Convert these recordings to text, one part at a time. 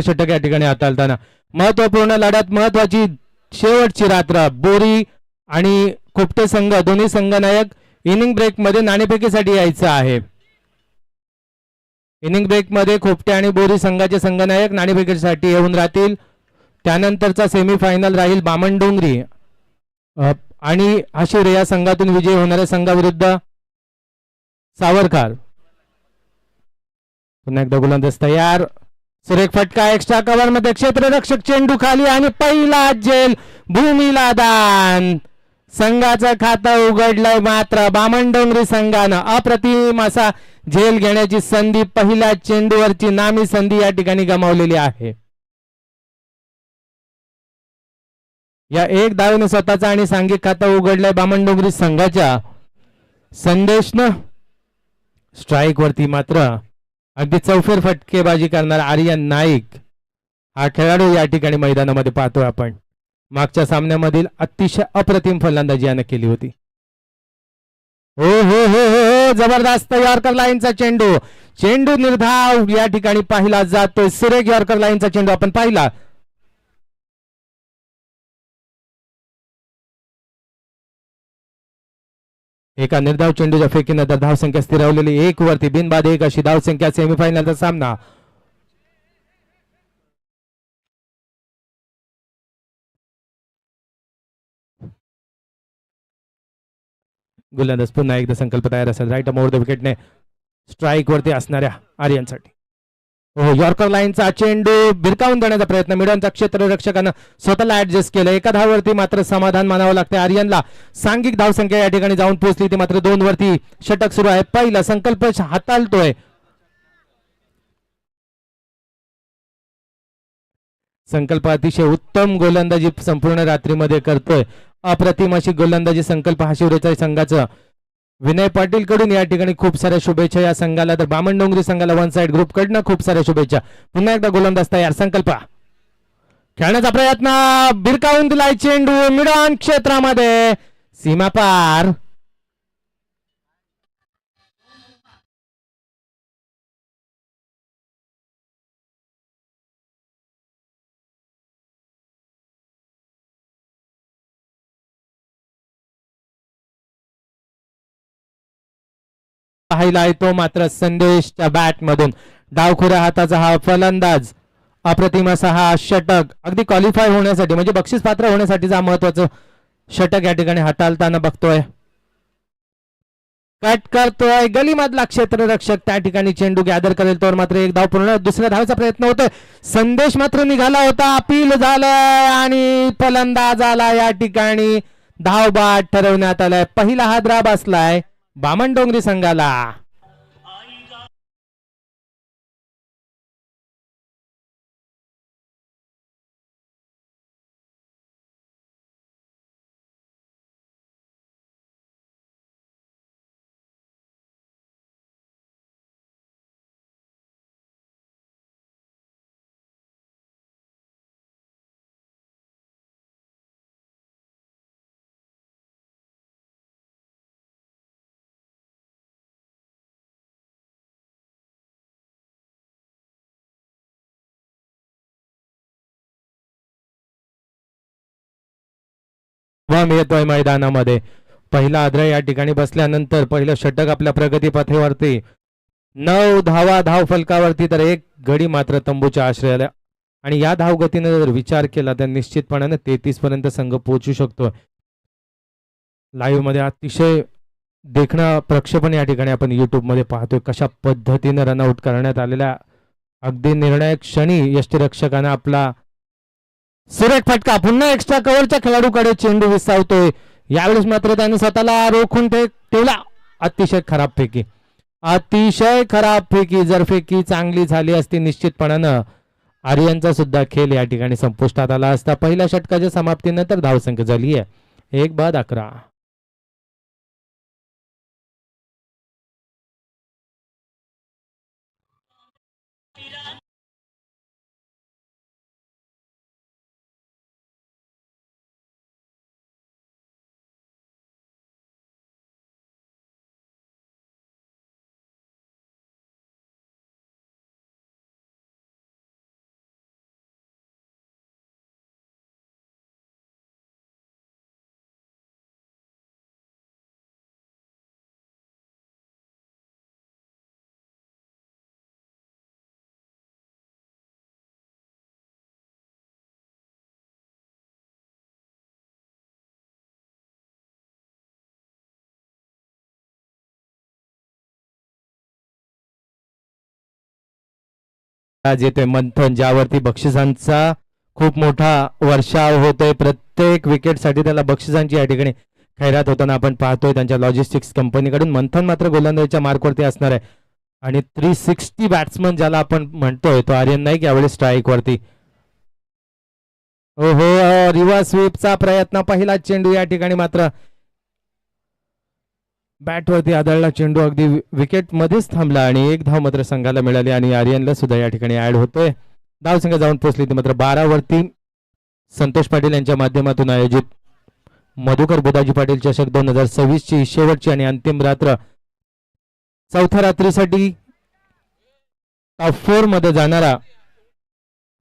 षटक या ठिकाणी हाताळताना महत्वपूर्ण लढत, महत्वाची शेवटची रात्र. बोरी आणि खोपटे संघ दोन्ही संघनायक इनिंग ब्रेक मध्ये नाणेफेकीसाठी यायचं आहे. इनिंग ब्रेक मध्ये खोपटे आणि बोरी संघाचे संघनायक नाणेफेकीसाठी येऊन राहतील. त्यानंतरचा सेमीफायनल राहील बामणडोंगरी आणि आशिरे या संघातून विजयी होणाऱ्या संघाविरुद्ध सावरकर. पुन्हा एकदा गोलंदाज तयार. सुरेख फटका एक्स्ट्रा कव्हर मध्ये क्षेत्ररक्षक चेंडू खाली आणि पहिला झेल भूमीला दान. संघाचं खातं उघडलंय मात्र बामणडोंगरी संघानं अप्रतिम असा झेल घेण्याची संधी, पहिल्या चेंडूवरची नामी संधी या ठिकाणी गमावलेली आहे. या एक धावेने स्वतःचा आणि सांघिक खातं उघडलंय बामणडोंगरी संघाच्या. संदेशनं स्ट्राईक वरती मात्र अगदी चौफेर फटकेबाजी करणारा आर्यन नाईक हा खेळाडू या ठिकाणी मैदानामध्ये पाहतोय आपण. मागच्या सामन्यामधील अतिशय अप्रतिम फलंदाजी यानं केली होती. हो हो हो हो जबरदस्त यॉर्कर लाईनचा चेंडू, चेंडू निर्धाव या ठिकाणी पाहिला जातोय. सुरेख यॉर्कर लाईनचा चेंडू आपण पाहिला. एका निर्धाव चेंडूच्या फेकीनंतर धावसंख्या स्थिरावलेली 1 वरती. बिनबाद 1 अशी धावसंख्या. सेमीफायनलचा सामना गोलंदाज पुन्हा एकदा संकल्प तयार असेल. राईट ओव्हर द विकेटने स्ट्राईक वरती असणाऱ्या आर्यनसाठी. हो यॉर्कर लाईनचा चेंडू भिरकावून देण्याचा प्रयत्न. मिडनचा क्षेत्ररक्षकानं स्वतःला ऍडजस्ट केलं. एका धाववरती मात्र समाधान मानावं लागते आर्यनला. सांघिक धावसंख्या या ठिकाणी जाऊन पोहोचली ती मात्र 2 वरती. षटक सुरू आहे. पहिला संकल्प हाताळतोय. संकल्प अतिशय उत्तम गोलंदाजी संपूर्ण रात्रीमध्ये करतोय. अप्रतिम अशी गोलंदाजी संकल्प हा शिवरेचा संघाचं. विनय पाटील कडून या ठिकाणी खूप साऱ्या शुभेच्छा या संघाला. तर बामणडोंगरी संघाला वन साइड ग्रुप कडनं खूप साऱ्या शुभेच्छा. पुन्हा एकदा गोलंदाज तयार. संकल्प खेळण्याचा प्रयत्न, भिरकावून दिलाय चेंडू मिडॉन क्षेत्रामध्ये, सीमा पार. पाहिला आहे तो मात्र संदेशच्या बॅट मधून. डावखुऱ्या हाताचा हा फलंदाज. अप्रतिम असा हा षटक. अगदी क्वालिफाय होण्यासाठी म्हणजे बक्षीस पात्र होण्यासाठीचा महत्वाचं षटक या ठिकाणी हाताळताना बघतोय. कट करतोय गलीमधला क्षेत्ररक्षक त्या ठिकाणी चेंडू गॅदर करेल तर मात्र एक धाव पूर्ण. दुसऱ्या धावेचा प्रयत्न होतोय. संदेश मात्र निघाला होता. अपील झालंय आणि फलंदाज आला या ठिकाणी. धाव बाद ठरवण्यात आलाय. पहिला हादरा बसलाय बामणडोंगरी संघाला. येतोय मैदानामध्ये. पहिला आद्रा या ठिकाणी बसल्यानंतर पहिलं षटक आपल्या प्रगतीपथेवरती. 9 धावा धाव फलकावरती तर 1 गडी मात्र तंबूच्या आश्रयाला. आणि या धावगतीने जर विचार केला तर निश्चितपणाने 33 पर्यंत संघ पोहोचू शकतो. लाईव्ह मध्ये अतिशय देखणं प्रक्षेपण या ठिकाणी आपण युट्यूब मध्ये पाहतोय. कशा पद्धतीने रनआउट करण्यात आलेल्या अगदी निर्णायक क्षणी यष्टीरक्षकाने आपला सुरेख फटका. पुन्हा एक्स्ट्रा कव्हरच्या खेळाडूकडे चेंडू विसावतोय. यावेळेस मात्र त्याने स्वतःला रोखून ठेवला. अतिशय खराब फेकी, अतिशय खराब फेकी. जर फेकी चांगली झाली असती निश्चितपणानं आर्यनचा सुद्धा खेळ या ठिकाणी संपुष्टात आला असता. पहिल्या षटकाच्या समाप्तीनंतर धावसंख्या झाली आहे 1-11. आज येतोय मंथन, ज्यावरती बक्षिसांचा खूप मोठा वर्षाव होतोय. प्रत्येक विकेटसाठी त्याला बक्षिसांची या ठिकाणी खैरात होताना आपण पाहतोय त्यांच्या लॉजिस्टिक्स कंपनीकडून. मंथन मात्र गोलंदाजीच्या मार्कवरती असणार आहे आणि 360 बॅट्समन ज्याला आपण म्हणतोय तो आर्यन नाईक यावेळी स्ट्राईक वरती. ओहो, रिव्हर्स स्वीपचा प्रयत्न, पहिला चेंडू या ठिकाणी मात्र बॅटवरती आदळला. चेंडू अगदी विकेट मध्येच थांबला आणि एक धाव मात्र संघाला मिळाली आणि आर्यनला सुद्धा या ठिकाणी ऍड होतोय. धावसंख्या जाऊन पोहोचली ती मात्र 12 वरती. संतोष पाटील यांच्या माध्यमातून आयोजित मधुकर बुधाजी पाटील चषक 2026 ची शेवटची आणि अंतिम रात्र. चौथ्या रात्रीसाठी टॉप 4 मध्ये जाणारा,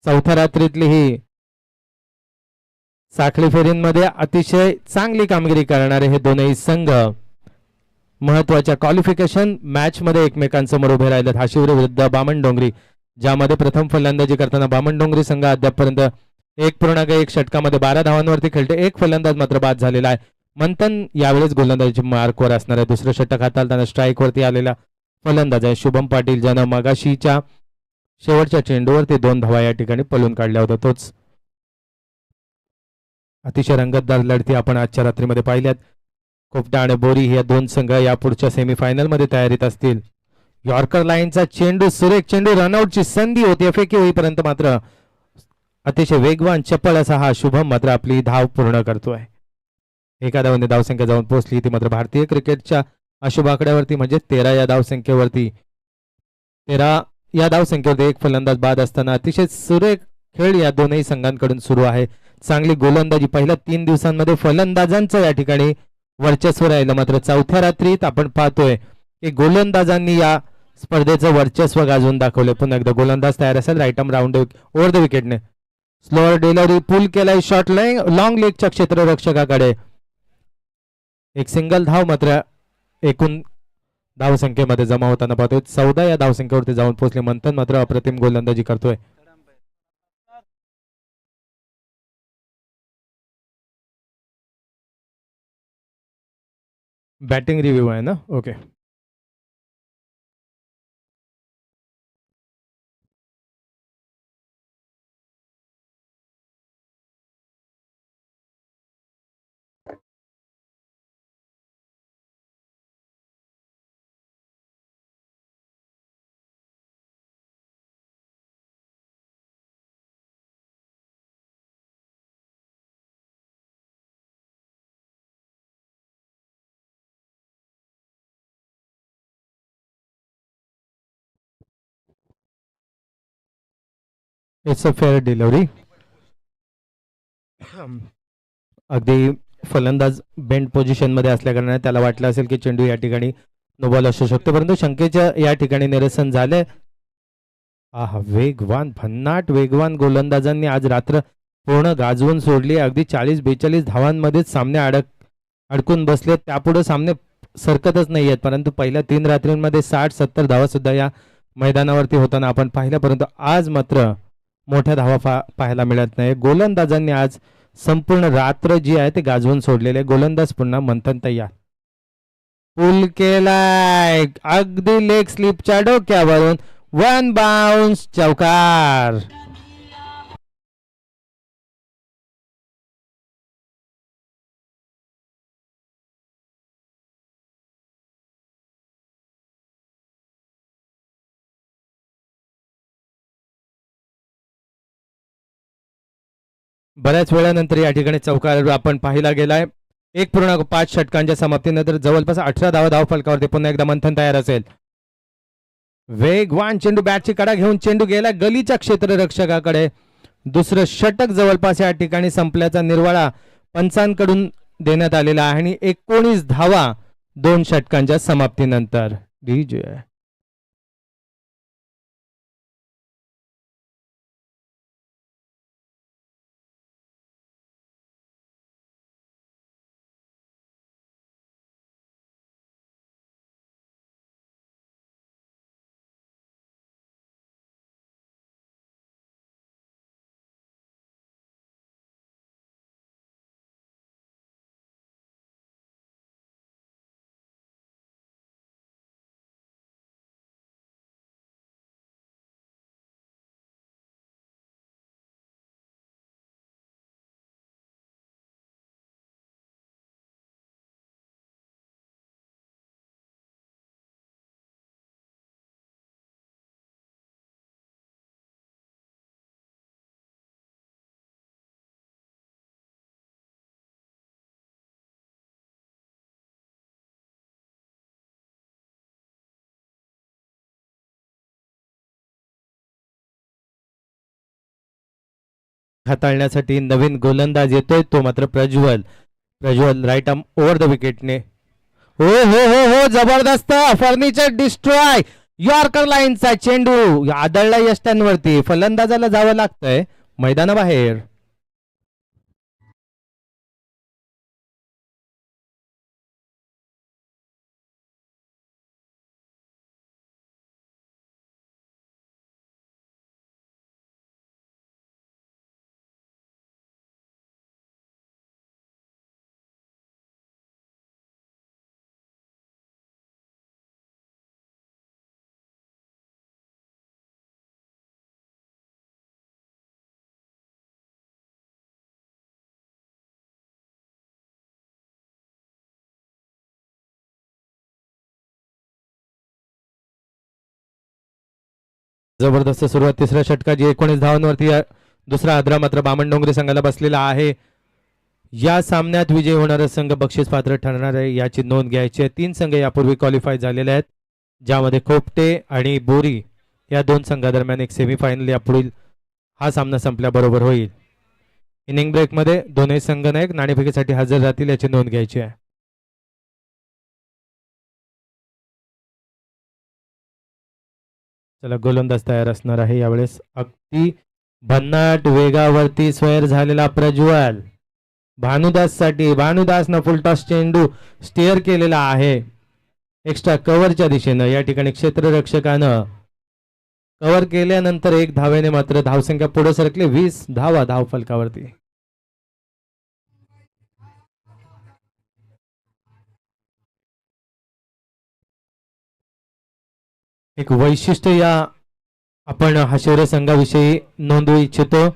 चौथ्या रात्रीतली ही साखळी फेरींमध्ये अतिशय चांगली कामगिरी करणारे हे दोनही संघ महत्वाच्या क्वालिफिकेशन मॅच मध्ये एकमेकांसमोर उभे राहिलेत. हाशिवरे विरुद्ध बामणडोंगरी, ज्यामध्ये प्रथम फलंदाजी करताना बामणडोंगरी संघ अद्यापपर्यंत 1.1 षटकामध्ये 12 धावांवरती खेळते. एक फलंदाज मात्र बाद झालेला आहे. मंथन यावेळेस गोलंदाजीच्या मार्कवर असणार आहे. दुसरं षटक हाताळताना स्ट्राईक वरती आलेला फलंदाज आहे शुभम पाटील, ज्यानं मगाशीच्या शेवटच्या चेंडूवरती 2 धावा या ठिकाणी पळून काढल्या होत्या. तोच अतिशय रंगतदार लढती आपण आजच्या रात्रीमध्ये पाहिल्यात. कोपटा आणि बोरी हे दोन संघ या पुढच्या सेमीफायनल मध्ये तयारीत असतील. यॉर्कर लाईनचा चेंडू, सुरेख चेंडू, रनआउटची संधी होती एफएके होईपर्यंत मात्र अतिशय वेगवान चपळ असा हा शुभम मात्र आपली धाव पूर्ण करतोय. एका धावाने धावसंख्या जाऊन पोहोचली ती मात्र भारतीय क्रिकेटच्या अशुभ आकड्यावरती म्हणजे 13 या धावसंख्येवरती. 13 या धावसंख्येवरती एक फलंदाज बाद असताना अतिशय सुरेख खेळ या दोनही संघांकडून सुरू आहे. चांगली गोलंदाजी पहिल्या 3 दिवसांमध्ये फलंदाजांचं या ठिकाणी वर्चस्व राहिलं. मात्र चौथ्या रात्रीत आपण पाहतोय की गोलंदाजांनी या स्पर्धेचं वर्चस्व गाजवून दाखवले. पुन्हा एकदा गोलंदाज तयार असेल. Right arm round over the विकेटने स्लोअर डिलिव्हरी, पुल केलाय शॉट लॉंग लेगच्या क्षेत्ररक्षकाकडे. एक सिंगल धाव मात्र एकूण धावसंख्येमध्ये जमा होताना पाहतोय. 14 या धावसंख्येवरती जाऊन पोहोचले. मंथन मात्र अप्रतिम गोलंदाजी करतोय. बॅटिंग रिव्ह्यू आहे ना, okay. It's a fair delivery. अगदी फलंदाज बेंड पोझिशन मध्ये असल्याकारणाने त्याला वाटलं असेल की चेंडू या ठिकाणी नो बॉल असू शकतो, परंतु शंकेच्या या ठिकाणी निरसन झाले. वेगवान, भन्नाट वेगवान गोलंदाजांनी आज रात्र पूर्ण गाजवून सोडली. अगदी 40-42 धावांमध्येच सामने अडकून बसले. त्यापुढे सामने सरकतच नाही आहेत. परंतु पहिल्या 3 रात्रींमध्ये 60-70 धावा सुद्धा या मैदानावरती होताना आपण पाहिल्या. परंतु आज मात्र मोठ्या धावा पाहायला मिळत नाही. गोलंदाजांनी आज संपूर्ण रात्र जी आहे ते गाजवून सोडलेले. गोलंदाज पुन्हा मंथन तयार. पुल केलाय अगदी लेग स्लिपच्या डोक्यावरून, 1 बाउन्स, चौकार. बऱ्याच वेळानंतर या ठिकाणी चौकार आपण पाहिला गेलाय. 1.5 षटकांच्या समाप्तीनंतर जवळपास 18 धावा धाव फलकावरती. पुन्हा एकदा मंथन तयार असेल. वेगवान चेंडू, बॅटची कडा घेऊन चेंडू गेला गलीच्या क्षेत्ररक्षकाकडे. दुसरं षटक जवळपास या ठिकाणी संपल्याचा निर्वाळा पंचांकडून देण्यात आलेला आहे आणि 19 धावा 2 षटकांच्या समाप्तीनंतर. डीजे हाताळण्यासाठी नवीन गोलंदाज येतोय, तो मात्र Prajwal. Prajwal right arm over the विकेटने. हो हो हो हो, जबरदस्त फर्निचर डिस्ट्रॉय. यॉर्कर लाईनचा चेंडू आदळला यष्ट्यांवरती. फलंदाजाला जावं लागतंय मैदानाबाहेर. जबरदस्त सुरुवात तिसऱ्या षटकाची. 19 धावांवरती दुसरा आद्रा मात्र बामणडोंगरी संघाला बसलेला आहे. या सामन्यात विजय होणारा संघ बक्षीस पात्र ठरणार आहे, याची नोंद घ्यायची आहे. 3 संघ यापूर्वी क्वालिफाय झालेले आहेत, ज्यामध्ये खोपटे आणि बोरी या 2 संघादरम्यान एक सेमीफायनल यापुढील हा सामना संपल्याबरोबर होईल. इनिंग ब्रेकमध्ये दोन्ही संघ नायक नाणेफेकीसाठी हजर राहतील, याची नोंद घ्यायची आहे. चला, गोलंदाज तयार असणार आहे यावेळेस. अगदी भन्नाट वेगावरती स्वैर झालेला प्रज्वल भानुदास साठी. भानुदासनं फुलटॉस चेंडू स्टेअर केलेला आहे एक्स्ट्रा कव्हरच्या दिशेनं. या ठिकाणी क्षेत्ररक्षकानं कव्हर केल्यानंतर 1 धावेने मात्र धावसंख्या पुढे सरकली. 20 धावा धाव फलकावरती. एक वैशिष्ट्य या आपण हाशिवरे संघाविषयी नोंदवू इच्छितो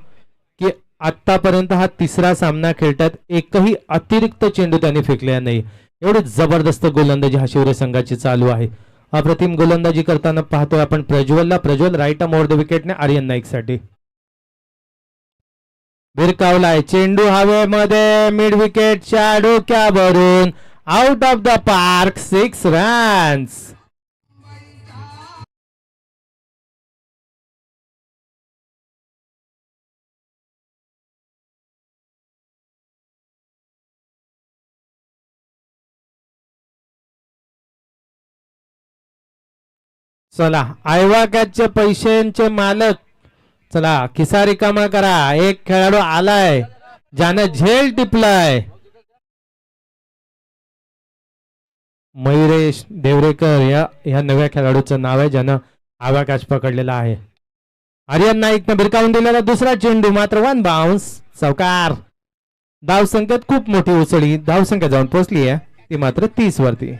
की आतापर्यंत हा तिसरा सामना खेळतात एकही अतिरिक्त चेंडू त्यांनी फेकलेला नाही. एवढी जबरदस्त गोलंदाजी हाशिवरे संघाची चालू आहे. अप्रतिम गोलंदाजी करताना पाहतोय आपण प्रज्वलला. Prajwal right arm over the विकेटने आर्यन नाईक साठी भिरकावलाय. चेंडू हवेमध्ये मिड विकेटच्या डोक्यावरून out of the park. 6 runs. चला, आयवाक्याचे पैशांचे मालक, चला खिसा रिकामा करा. एक खेळाडू आलाय ज्यानं झेल टिपलाय. मयुरेश देवरेकर या नव्या खेळाडूचं नाव आहे, ज्यानं आवाकाश पकडलेला आहे. आर्यन नाईकनं भिरकावून दिलेला दुसरा चेंडू मात्र 1 बाउन्स. चौकार. धावसंख्येत खूप मोठी उसळी. धावसंख्या जाऊन पोहोचली आहे ती मात्र 30 वरती.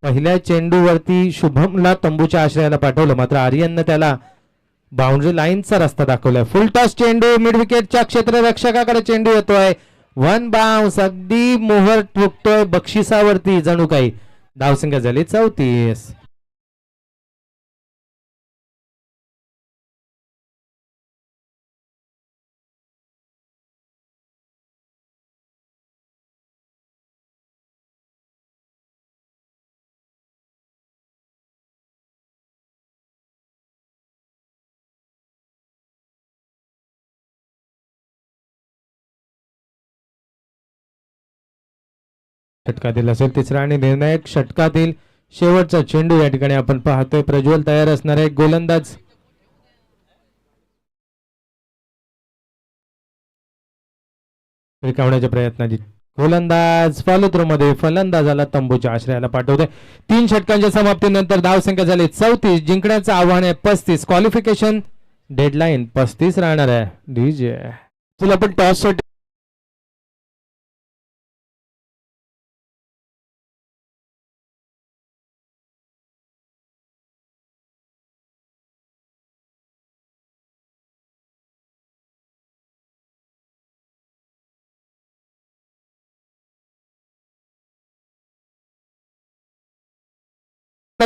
पहिल्या चेंडूवरती शुभमला तंबूच्या आश्रयाला पाठवलं, मात्र आर्यननं त्याला बाउंड्री लाईनचा रस्ता दाखवलाय. फुल टॉस चेंडू मिड विकेटच्या क्षेत्ररक्षकाकडे चेंडू येतोय. 1 बाउन्स. अगदी मोहर ठोकतोय बक्षिसावरती जणू काही. धावसंख्या झाली 34. षटकातील असेल तिसरा आणि निर्णायक षटकातील शेवटचा चेंडू या ठिकाणी आपण पाहतोय. प्रज्वल तयार असणार आहे. गोलंदाज रिकावण्याच्या प्रयत्नाची. गोलंदाज फॉलो थ्रो मध्ये फलंदाजाला तंबूच्या आश्रयाला पाठवतोय. 3 षटकांच्या समाप्तीनंतर धावसंख्या झाली 34. जिंकण्याचं आव्हान आहे 35. क्वालिफिकेशन डेडलाईन 35 राहणार आहे. डीजे चला आपण टॉस साठी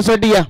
षटकासाठी या.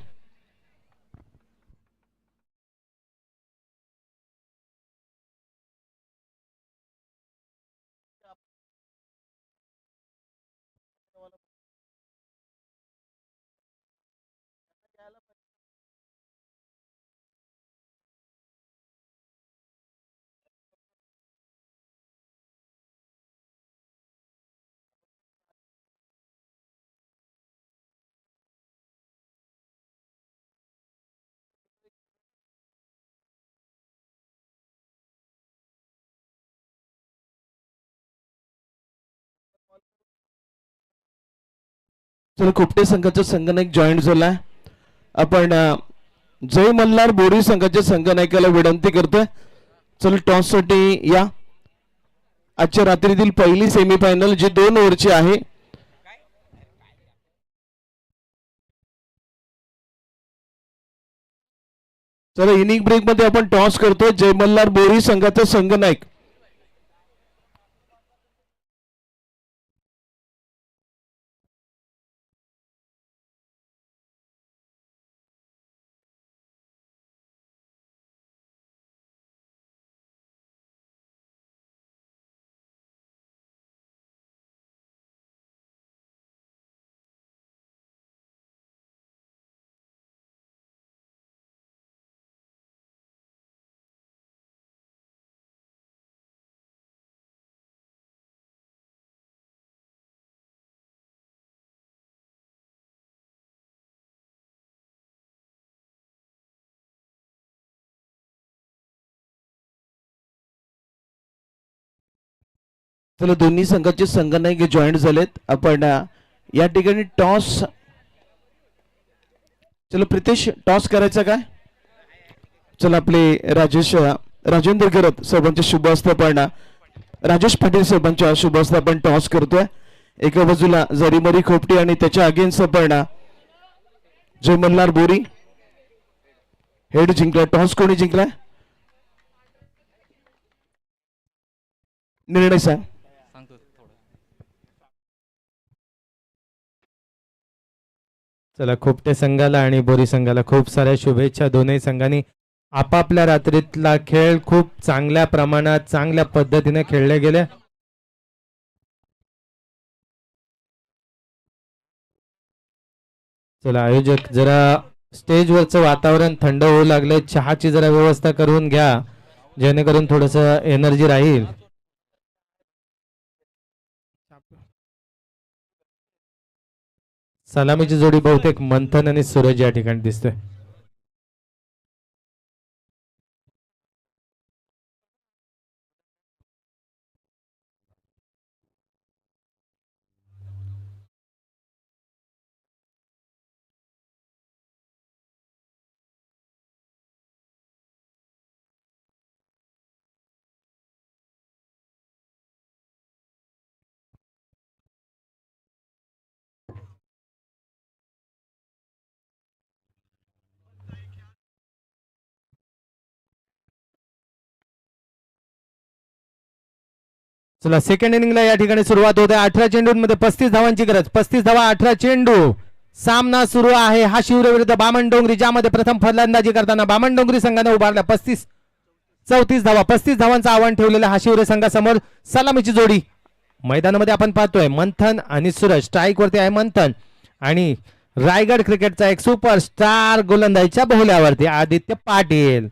चला खोपटे संघाचा संघनायक जॉईन झालाय. आपण जय मल्हार बोरी संघाच्या संघनायकाला विनंती करतोय. चल टॉस साठी या. आजच्या रात्रीतील पहिली सेमीफायनल जी 2 ओव्हरची आहे. चला इनिंग ब्रेक मध्ये आपण टॉस करतोय. जय मल्हार बोरी संघाचा संघनायक चला दोन्ही संघाचे संघनायक जॉईन झालेत. आपण या ठिकाणी टॉस. चला प्रितेश टॉस करायचा काय. चला आपले राजेंद्र गरत साहेबांच्या शुभ हस्ते आपण राजेश पाटील साहेबांच्या शुभ हस्ते आपण टॉस करतोय. एका बाजूला जरीमरी खोपटी आणि त्याच्या अगेन्स्ट आपण जय मल्हार बोरी. हेड जिंकला. टॉस कोणी जिंकलाय निर्णय सांग. चला खोपटे संघाला आणि बोरी संघाला खूप साऱ्या शुभेच्छा. दोन्ही संघांनी आपापल्या रात्रीतला खेळ खूप चांगल्या प्रमाणात चांगल्या पद्धतीने खेळले गेले. चला आयोजक जरा स्टेजवरचं वातावरण थंड होऊ लागले. चहाची जरा व्यवस्था करून घ्या जेणेकरून थोडस एनर्जी राहील. सलामीची जोडी बहुतेक मंथन आणि सूरज या ठिकाणी दिसतोय. चला सेकंड इनिंगला या ठिकाणी सुरुवात होते. 18 चेंडूंमध्ये 35 धावांची गरज. 35 धावा 18 चेंडू. सामना सुरू आहे हा शिवरे विरुद्ध बामणडोंगरी, ज्यामध्ये प्रथम फलंदाजी करताना बामणडोंगरी संघाने उभारल्या 34 धावा. 35 धावांचं आव्हान ठेवलेल्या हा शिवरे संघासमोर सलामीची जोडी मैदानामध्ये आपण पाहतोय. मंथन आणि सूरज. स्ट्राईक वरती आहे मंथन आणि रायगड क्रिकेटचा एक सुपरस्टार गोलंदाजीच्या बोहल्यावरती आदित्य पाटील.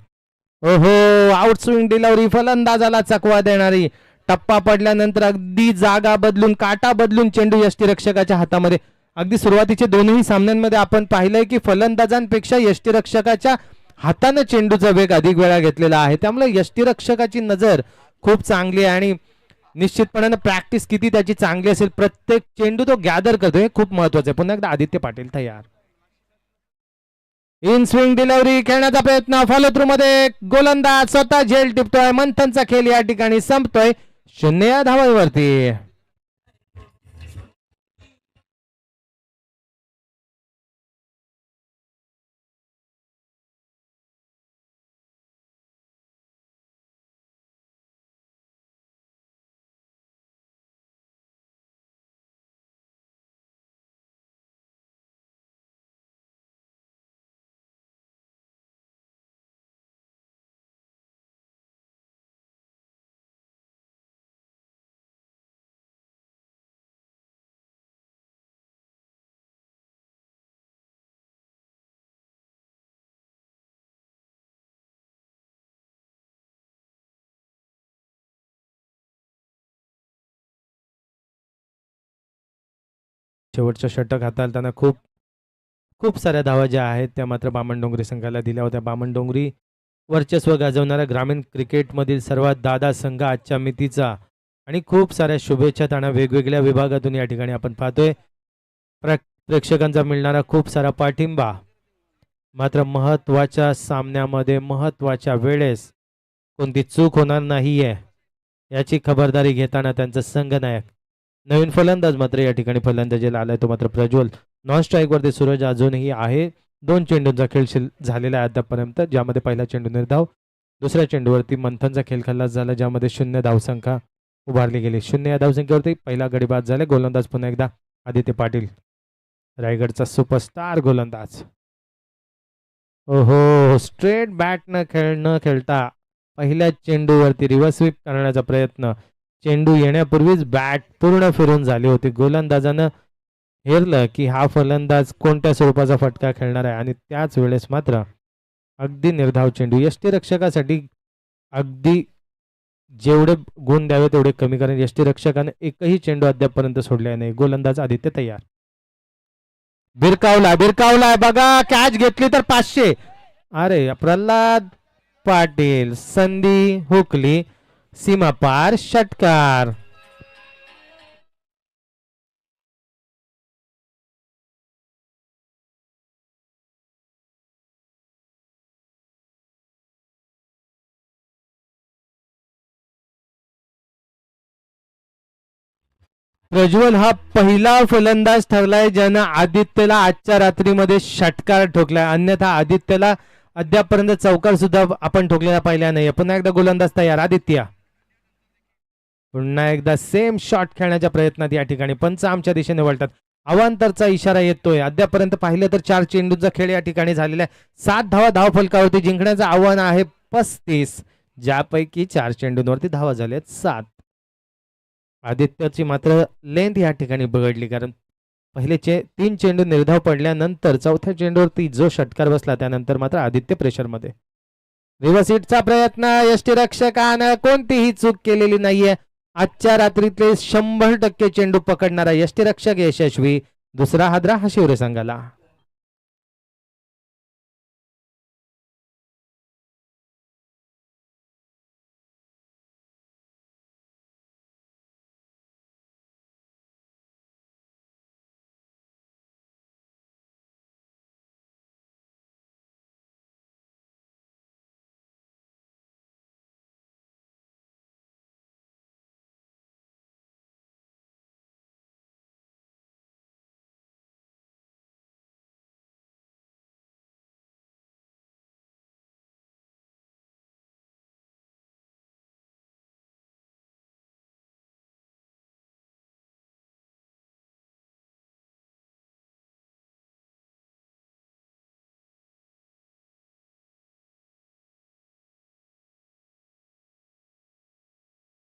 ओहो आउट स्विंग डिलिव्हरी, फलंदाजाला चकवा देणारी. टप्पा पडल्यानंतर अगदी जागा बदलून काटा बदलून चेंडू यष्टीरक्षकाच्या हातामध्ये. अगदी सुरुवातीचे दोन्ही सामन्यांमध्ये आपण पाहिलंय की फलंदाजांपेक्षा यष्टीरक्षकाच्या हाताने चेंडूचा वेग अधिक वेळा घेतलेला आहे. त्यामुळे यष्टीरक्षकाची नजर खूप चांगली आहे आणि निश्चितपणे प्रॅक्टिस किती त्याची चांगली असेल, प्रत्येक चेंडू तो गॅदर करतोय, खूप महत्वाचं आहे. पुन्हा एकदा आदित्य पाटील तयार. इन स्विंग डिलिव्हरी खेळण्याचा प्रयत्न, फॉलो थ्रू मध्ये गोलंदाज स्वतः झेल टिपतोय. मंथनचा खेळ या ठिकाणी संपतोय 0 या धावांवरती. शेवटचं षटक हाताळताना खूप खूप साऱ्या धावा ज्या आहेत त्या मात्र बामणडोंगरी संघाला दिल्या होत्या. बामणडोंगरी वर्चस्व गाजवणारा ग्रामीण क्रिकेटमधील सर्वात दादा संघ आजच्या मितीचा आणि खूप साऱ्या शुभेच्छा त्यांना वेगवेगळ्या विभागातून या ठिकाणी आपण पाहतोय. प्रेक्षकांचा मिळणारा खूप सारा पाठिंबा. मात्र महत्वाच्या सामन्यामध्ये महत्वाच्या वेळेस कोणती चूक होणार नाहीये याची खबरदारी घेताना त्यांचा संघनायक नवीन फलंदाज मात्र या ठिकाणी फलंदाजीला आलाय तो मात्र प्रज्वल. नॉन स्ट्राईक वरती सूरज अजूनही आहे. 2 चेंडूंचा खेळ झालेला आहे आतापर्यंत, ज्यामध्ये पहिला चेंडू निर्धाव, दुसऱ्या चेंडूवरती मंथनचा खेळ खल्लास झाला ज्यामध्ये 0 धावसंख्या उभारली गेली. 0 या धावसंख्येवरती पहिला गडी बाद झाले. गोलंदाज पुन्हा एकदा आदित्य पाटील, रायगडचा सुपरस्टार गोलंदाज. ओहो, स्ट्रेट बॅट न खेळता पहिल्या चेंडूवरती रिव्हर्स स्वीप करण्याचा प्रयत्न. चेंडू येण्यापूर्वीच बॅट पूर्ण फिरून झाली होती. गोलंदाजानं हेरलं की हा फलंदाज कोणत्या स्वरूपाचा फटका खेळणार आहे आणि त्याच वेळेस मात्र अगदी निर्धाव चेंडू. यष्टीरक्षकासाठी अगदी जेवढे गुण द्यावे तेवढे कमी, कारण यष्टीरक्षकाने एकही चेंडू अद्यापपर्यंत सोडला नाही. गोलंदाज आदित्य तयार. बिरकावला बघा, कॅच घेतली तर 500. अरे प्रल्हाद पाटील, संधी हुकली, सीमा पार, षटकार. प्रज्वल हा पहिला फलंदाज ठरलाय ज्यानं आदित्यला आजच्या रात्रीमध्ये षटकार ठोकलाय. अन्यथा आदित्यला अद्यापपर्यंत चौकार सुद्धा आपण ठोकलेला पाहिला नाही. पुन्हा एकदा गोलंदाज तयार. आदित्य पुन्हा एकदा सेम शॉट खेळण्याच्या प्रयत्नात या ठिकाणी पंच आमच्या दिशेने वळतात. अवांतरचा इशारा येतोय. अद्यापर्यंत पाहिलं तर 4 चेंडूचा खेळ या ठिकाणी झालेला आहे. 7 धावा धाव फलकावरती. जिंकण्याचं आव्हान आहे 35, ज्यापैकी 4 चेंडूंवरती धावा झाल्यात 7. आदित्यची मात्र लेंथ या ठिकाणी बिघडली, कारण पहिले 3 चेंडू निर्धाव पडल्यानंतर चौथ्या चेंडूवरती जो षटकार बसला त्यानंतर मात्र आदित्य प्रेशरमध्ये. रिव्हर्स हिटचा प्रयत्न. यष्टीरक्षकानं कोणतीही चूक केलेली नाहीये. आजच्या रात्रीतले 100% चेंडू पकडणारा यष्टीरक्षक यशस्वी. दुसरा हादरा हा शिवरे संघाला.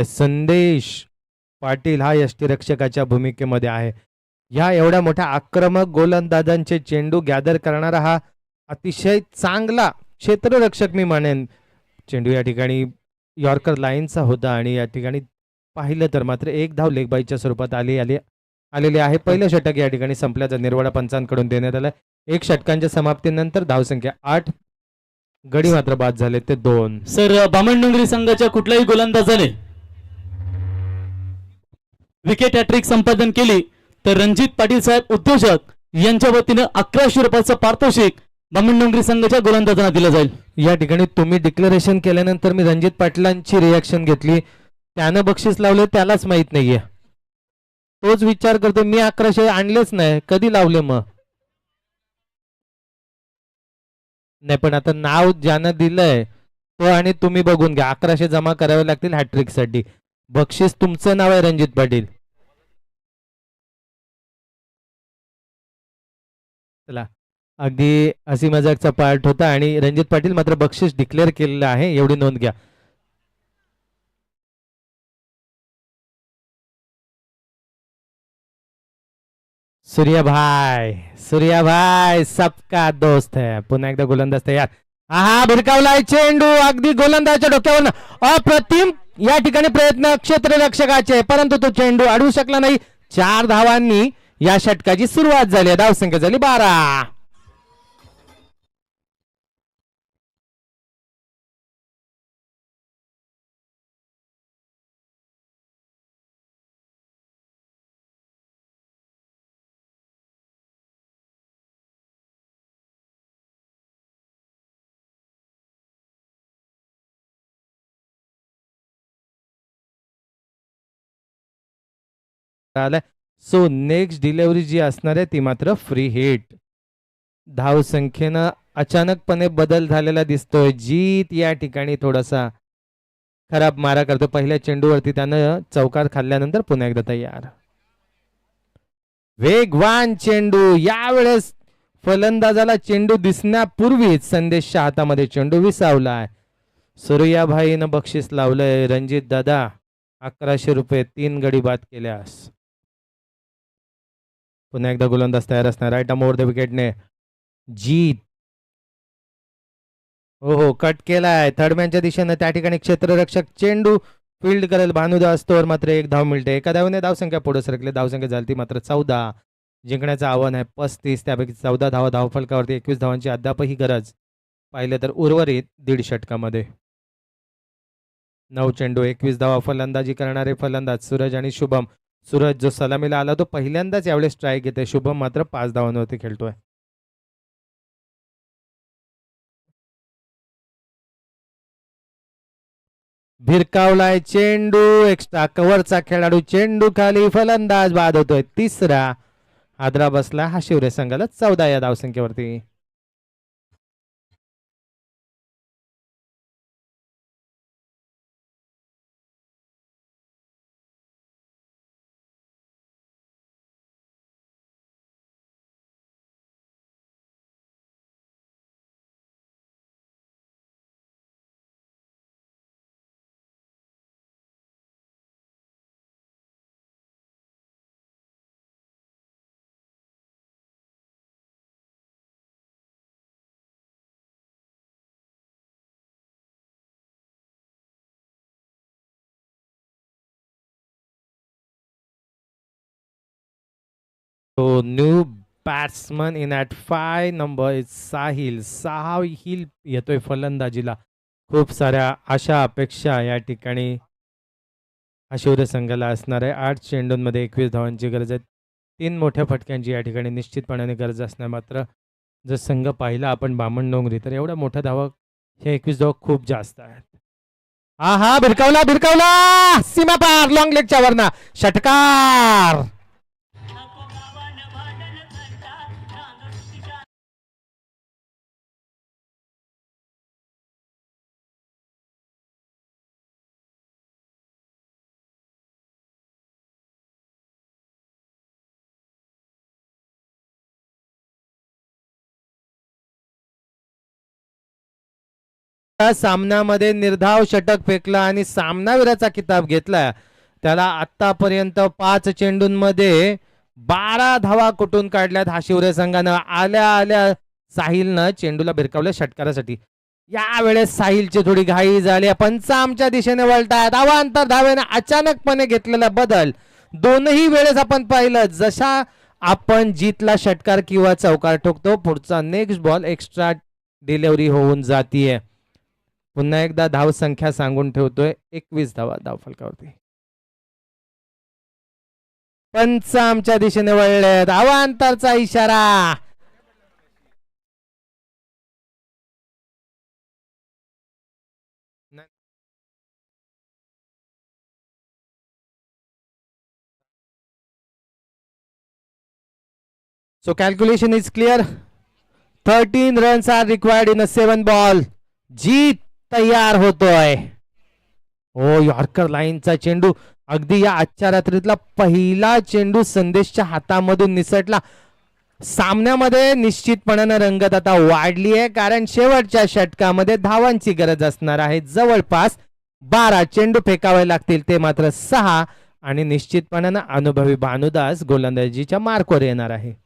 संदेश पाटील हा यष्टीरक्षकाच्या भूमिकेमध्ये आहे. या एवढ्या मोठ्या आक्रमक गोलंदाजांचे चेंडू गॅदर करणारा हा अतिशय चांगला क्षेत्ररक्षक मी मानेन. चेंडू या ठिकाणी यॉर्कर लाईनचा होता आणि या ठिकाणी पाहिलं तर मात्र 1 धाव लेगबाईच्या स्वरूपात आलेली आहे. पहिलं षटक या ठिकाणी संपल्याचा निर्वाळा पंचांकडून देण्यात आला. 1 षटकांच्या समाप्तीनंतर धावसंख्या 8, गडी मात्र बाद झाले ते 2. सर, बामणडोंगरी संघाच्या कुठल्याही गोलंदाजाने विकेट हॅट्रिक संपादन केली तर रणजित पाटील साहेब उद्योजक यांच्या वतीनं 1100 रुपयाचं पारितोषिक बामणडोंगरी संघाच्या गोलंदाजांना दिलं जाईल. या ठिकाणी तुम्ही डिक्लेरेशन केल्यानंतर मी रणजित पाटलांची रिॲक्शन घेतली. त्यानं बक्षीस लावले त्यालाच माहित नाहीये. तोच विचार करतो, मी 1100 आणलेच नाही, कधी लावले मग? नाही, पण आता नाव ज्यानं दिलंय तो आणि तुम्ही बघून घ्या. 1100 जमा करावे लागतील हॅट्रिक साठी. बक्षीस तुमचं नाव आहे रणजित पाटील. चला, अगदी हसी मजाकचा पार्ट होता आणि रणजित पाटील मात्र बक्षीस डिक्लेअर केलेलं आहे, एवढी नोंद घ्या. सूर्याभाई सबका दोस्त है. पुन्हा एकदा गोलंदाज तयार. हा भिरकावलाय चेंडू अगदी गोलंदाजाच्या डोक्यावर. अप्रतिम या ठिकाणी प्रयत्न क्षेत्ररक्षकाचे, परंतु तो चेंडू अडवू शकला नाही. 4 धावांनी या षटकाची सुरुवात झाली आहे. धावसंख्या झाली 12. सो नेक्स्ट डिलिव्हरी जी असणार आहे ती मात्र फ्री हिट. धावसंख्येनं अचानकपणे बदल झालेला दिसतोय. जीत या ठिकाणी थोडासा खराब मारा करतो. पहिल्या चेंडूवरती त्यानं चौकार खाल्ल्यानंतर पुन्हा एकदा तयार. वेगवान चेंडू. यावेळेस फलंदाजाला चेंडू दिसण्यापूर्वीच संदेशच्या हातामध्ये चेंडू विसावलाय. सूर्याभाईनं बक्षीस लावलंय. रणजित दादा 1100 रुपये 3 गडी बाद केल्यास. पुन्हा एकदा गोलंदाज तयार असणार. राईट आर्म ओव्हर द विकेटने जीत. हो कट केलाय थर्डमॅनच्या दिशेनं. त्या ठिकाणी क्षेत्ररक्षक चेंडू फील्ड करेल भानुदास. तोवर मात्र 1 धाव मिळते. एका धावेने धावसंख्या पुढे सरकली. धावसंख्या झाली ती मात्र 14. जिंकण्याचं आव्हान आहे 35. त्यापैकी 14 धावा धावफलकावरती. 21 धावांची अद्यापही गरज. पाहिलं तर उर्वरित 1.5 षटकामध्ये 9 चेंडू 21 धावा. फलंदाजी करणारे फलंदाज सूरज आणि शुभम. सूरज जो सलामीला आला तो पहिल्यांदाच यावेळेस स्ट्राईक घेते. शुभम मात्र 5 धावांवरती खेळतोय. भिरकावलाय चेंडू. एक्स्ट्रा कव्हरचा खेळाडू चेंडू खाली. फलंदाज बाद होतोय. 3रा हादरा बसला हा शिवरे संघाला 14 या धावसंख्येवरती. तो new batsman in at 5 number is Sahil. Sahil येतोय फलंदाजीला. खूप साऱ्या आशा अपेक्षा या ठिकाणी शिवरे संघाला असणार आहे. 8 चेंडूंमध्ये 21 धावांची गरज आहे. 3 मोठ्या फटक्यांची या ठिकाणी निश्चितपणाने गरज असणार. मात्र जर संघ पाहिला आपण बामणडोंगरी तर एवढ्या मोठ्या धावा हे 21 धावा खूप जास्त आहेत. हा भिरकावला भिरकावला. सीमा पार लॉंग लेगच्या वरना षटकार. सामन्यामध्ये निर्धाव षटक फेकला आणि सामनावीराचा किताब घेतला. त्याला आतापर्यंत 5 चेंडूंमध्ये 12 धावा कुठून काढल्यात हा शिवरे संघानं. आल्या आल्या साहिलनं चेंडूला भिरकावलं षटकारासाठी. यावेळेस साहिलची थोडी घाई झाली. पंचामच्या दिशेने वळतायत. अवांतर धावेने अचानकपणे घेतलेला बदल. दोनही वेळेस आपण पाहिलं जशा आपण जीतला षटकार किंवा चौकार ठोकतो पुढचा नेक्स्ट बॉल एक्स्ट्रा डिलिव्हरी होऊन जातीये. पुन्हा एकदा धाव संख्या सांगून ठेवतोय. 21 धावा धावफलकावरती. पंचामच्या दिशेने वळलेत. अवांतरचा इशारा. So calculation is clear. 13 runs are required in a 7 ball. जीत तयार होतोय. ओ यॉर्कर लाईनचा चेंडू. अगदी या आजच्या रात्रीतला पहिला चेंडू संदेशच्या हातामधून निसटला. सामन्यामध्ये निश्चितपणाने रंगत आता वाढली आहे कारण शेवटच्या षटकामध्ये धावांची गरज असणार आहे. जवळपास 12 चेंडू फेकावे लागतील ते मात्र 6 आणि निश्चितपणाने अनुभवी भानुदास गोलंदाजीच्या मार्कवर येणार आहे.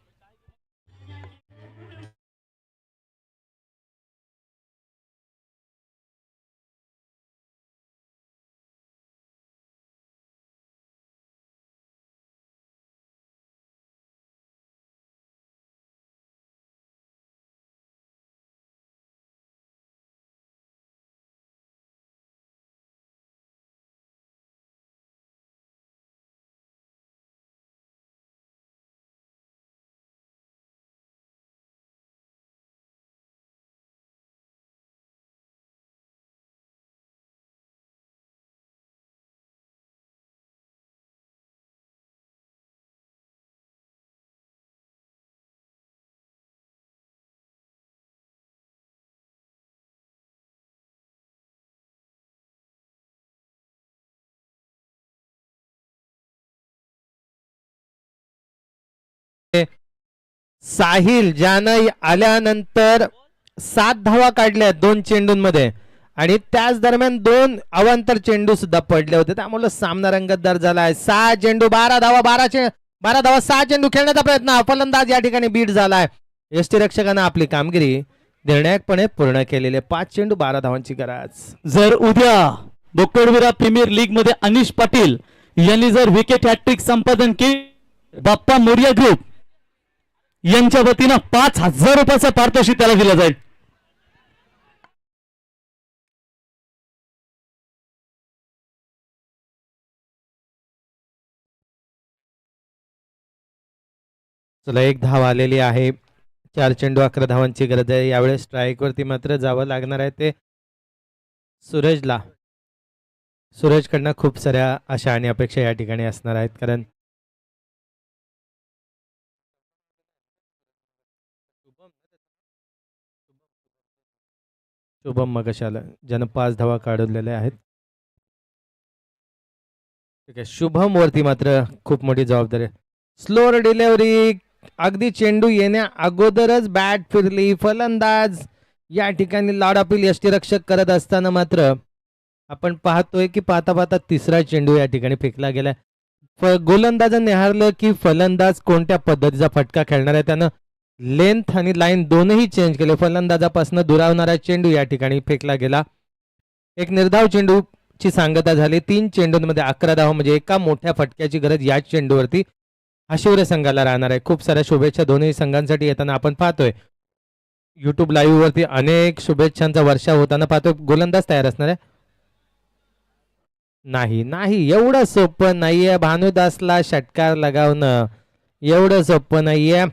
साहिल ज्यानं आल्यानंतर 7 धावा काढल्या 2 चेंडूंमध्ये आणि त्याच दरम्यान 2 अवांतर चेंडू सुद्धा पडले होते, त्यामुळे सामना रंगतदार झालाय. 6 चेंडू 12 धावा, 12 धावा 6 चेंडू खेळण्याचा प्रयत्न, फलंदाज या ठिकाणी बीट झालाय. यष्टीरक्षकानं आपली कामगिरी निर्णायकपणे पूर्ण केलेली. 5 चेंडू 12 धावांची गरज. जर उद्या बोकडविरा प्रीमियर लीग मध्ये अनिश पाटील यांनी जर विकेट हॅट्रिक संपादन केली, बाप्पा मोरिया ग्रुप यांच्या वतीनं 5,000 रुपयाचा पारितोषिक त्याला दिला जाईल. चला, 1 धाव आलेली आहे. 4 चेंडू 11 धावांची गरज आहे. यावेळेस स्ट्राईक वरती मात्र जावं लागणार आहे ते सूरजला. सूरजकडनं खूप साऱ्या आशा आणि अपेक्षा या ठिकाणी असणार आहेत, कारण शुभम मगशाला ज्यानं 5 धावा काढवलेल्या आहेत. ठीक आहे, शुभम वरती मात्र खूप मोठी जबाबदारी आहे. स्लोअर डिलिव्हरी, अगदी चेंडू येण्या अगोदरच बॅट फिरली. फलंदाज या ठिकाणी लाडापील यष्टीरक्षक करत असताना मात्र आपण पाहतोय की पाहता पाहता 3रा चेंडू या ठिकाणी फेकला गेलाय. गोलंदाजाने निहारलं की फलंदाज कोणत्या पद्धतीचा फटका खेळणार आहे, त्यानं लेंथ आणि लाईन दोनही चेंज केले. फलंदाजापासून दुरावणारा चेंडू या ठिकाणी फेकला गेला. एक निर्धाव चेंडूची सांगता झाली. 3 चेंडूंमध्ये 11 धावा, म्हणजे एका मोठ्या फटक्याची गरज या चेंडूवरती हशिवरे संघाला राहणार आहे. खूप साऱ्या शुभेच्छा दोन्ही संघांसाठी येताना आपण पाहतोय. युट्यूब लाईव्ह वरती अनेक शुभेच्छांचा वर्षाव होताना पाहतोय. गोलंदाज तयार असणार आहे. नाही एवढं सोपं नाहीये भानुदासला षटकार लगावणं, एवढं सोपं नाहीये.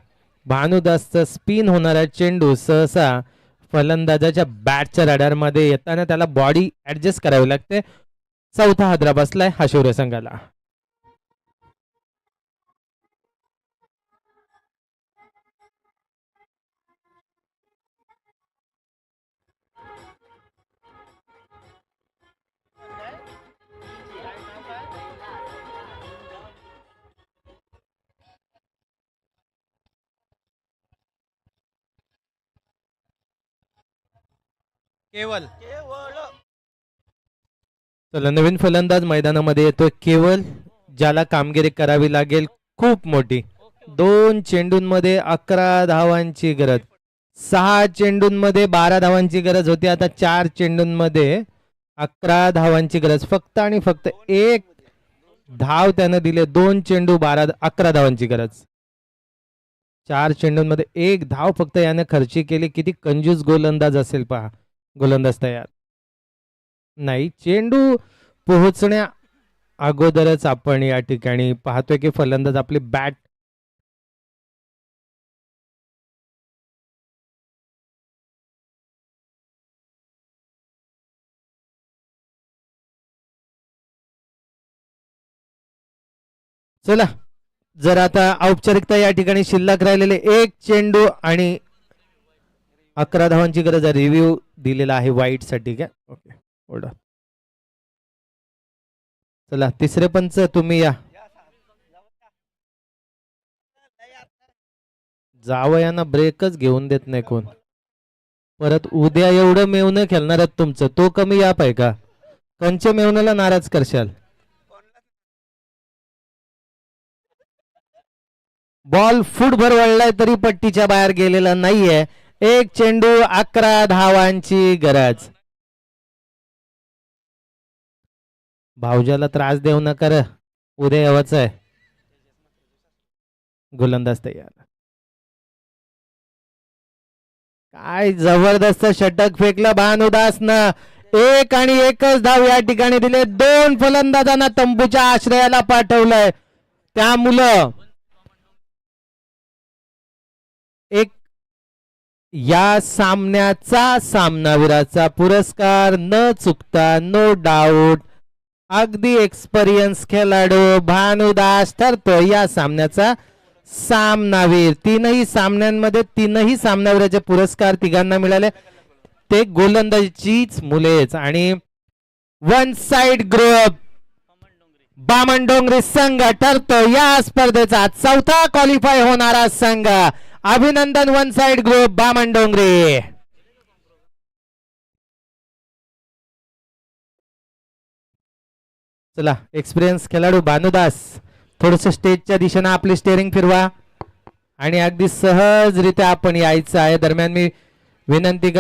भानुदासचं स्पिन होणारा चेंडू सहसा फलंदाजाच्या बॅटच्या रडारमध्ये येताना त्याला बॉडी ऍडजस्ट करावी लागते. 4था हादरा बसलाय हशिवरे संघाला. केवल चला, नवीन फलंदाज मैदानामध्ये येतोय केवल, ज्याला कामगिरी करावी लागेल खूप मोठी. 2 चेंडूंमध्ये 11 धावांची गरज, 6 चेंडूंमध्ये 12 धावांची गरज होती. आता 4 चेंडूंमध्ये 11 धावांची गरज. फक्त आणि फक्त 1 धाव त्यानं दिले. 2 चेंडू 11 धावांची गरज. 4 चेंडूंमध्ये 1 धाव फक्त याने खर्ची केली. किती कंजूस गोलंदाज असेल पहा. गोलंदाज तयार नाही. चेंडू पोहोचण्या अगोदरच आपण या ठिकाणी पाहतोय की फलंदाज आपली बॅट चला, जर आता औपचारिकता या ठिकाणी शिल्लक राहिलेले 1 चेंडू आणि 11 धावांची गरज आहे. रिव्ह्यू दिलेला आहे वाईट साठी. काय ओके, होल्ड. चला, 3रे पंच तुम्ही या. जावयाना ब्रेकच घेऊन देत नाही कोण. परत उद्या एवढं मेवणं खेळणार आहेत तुमचं, तो कमी याप आहे का? कंच मेवण्याला नाराज करशाल. बॉल फुटभर वळलाय तरी पट्टीच्या बाहेर गेलेला नाहीये. 1 चेंडू 11 धावांची गरज. भाऊजाला त्रास देऊ नका रे, उद्या यावंच आहे. गोलंदाज तयार. काय जबरदस्त षटक फेकलं भानुदासनं. 1 आणि 1च धाव या ठिकाणी दिले. 2 फलंदाजांना तंबूच्या आश्रयाला पाठवलंय. त्यामुळं एक या सामन्याचा सामनावीराचा पुरस्कार न चुकता, नो डाऊट, अगदी एक्सपिरियन्स खेळाडू भानुदास ठरतो या सामन्याचा सामनावीर. 3ही सामन्यांमध्ये 3ही सामनावीराचे पुरस्कार तिघांना मिळाले. ते गोलंदाजीचीच मुलेच. आणि 1 साइड ग्रुप बामणडोंगरी संघ ठरतो या स्पर्धेचा 4था क्वालिफाय होणारा संघ. अभिनंदन वन साइड ग्रुप बामण डोंगरे. चला एक्सपिरियन्स खेळाडू भानुदास थोडस स्टेजच्या दिशेनं आपली स्टेअरिंग फिरवा आणि अगदी सहजरित्या आपण यायचं आहे. दरम्यान मी विनंती